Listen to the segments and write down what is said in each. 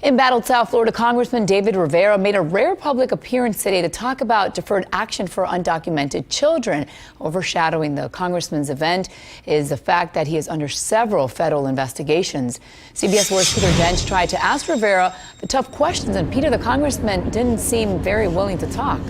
Embattled South Florida Congressman David Rivera made a rare public appearance today to talk about deferred action for undocumented children. Overshadowing the congressman's event is the fact that he is under several federal investigations. CBS4's Peter Dench tried to ask Rivera the tough questions, and Peter, the congressman, didn't seem very willing to talk.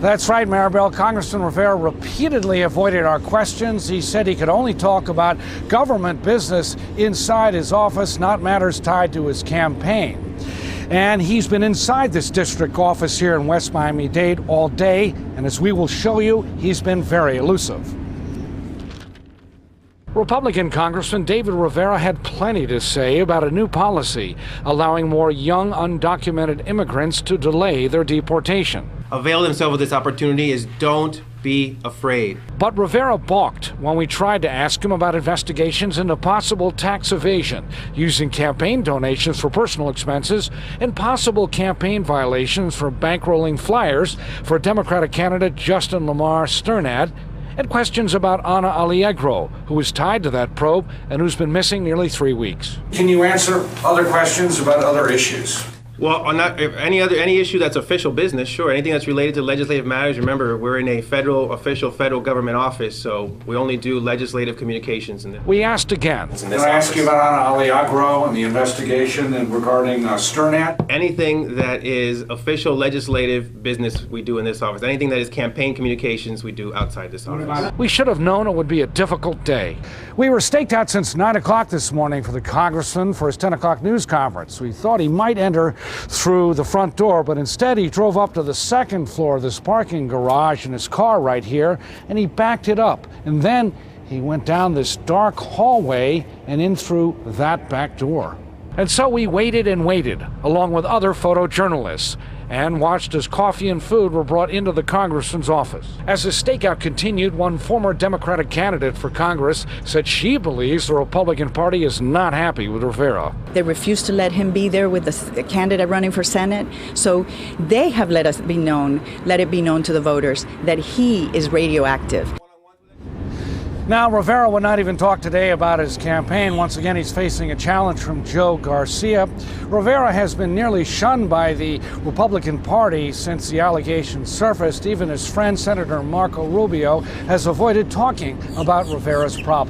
That's right, Maribel. Congressman Rivera repeatedly avoided our questions. He said he could only talk about government business inside his office, not matters tied to his campaign. And he's been inside this district office here in West Miami-Dade all day, and as we will show you, he's been very elusive. Republican Congressman David Rivera had plenty to say about a new policy allowing more young undocumented immigrants to delay their deportation. Avail themselves of this opportunity is don't be afraid. But Rivera balked when we tried to ask him about investigations into possible tax evasion, using campaign donations for personal expenses, and possible campaign violations for bankrolling flyers for Democratic candidate Justin Lamar Sternad, and questions about Ana Allegro, who is tied to that probe and who's been missing nearly 3 weeks. Can you answer other questions about other issues? Well, on that, if any issue that's official business, sure. Anything that's related to legislative matters, remember, we're in a official federal government office, so we only do legislative communications. We asked again. Can I ask you about Ana Allegro and the investigation and regarding Sternad? Anything that is official legislative business, we do in this office. Anything that is campaign communications, we do outside this office. We should have known it would be a difficult day. We were staked out since 9 o'clock this morning for the congressman for his 10 o'clock news conference. We thought he might enter through the front door, but instead he drove up to the second floor of this parking garage in his car right here, and he backed it up. And then he went down this dark hallway and in through that back door. And so we waited and waited, along with other photojournalists, and watched as coffee and food were brought into the congressman's office. As the stakeout continued, one former Democratic candidate for Congress said she believes the Republican Party is not happy with Rivera. They refused to let him be there with the candidate running for Senate, so they have let it be known to the voters that he is radioactive. Now, Rivera would not even talk today about his campaign. Once again, he's facing a challenge from Joe Garcia. Rivera has been nearly shunned by the Republican Party since the allegations surfaced. Even his friend, Senator Marco Rubio, has avoided talking about Rivera's problem.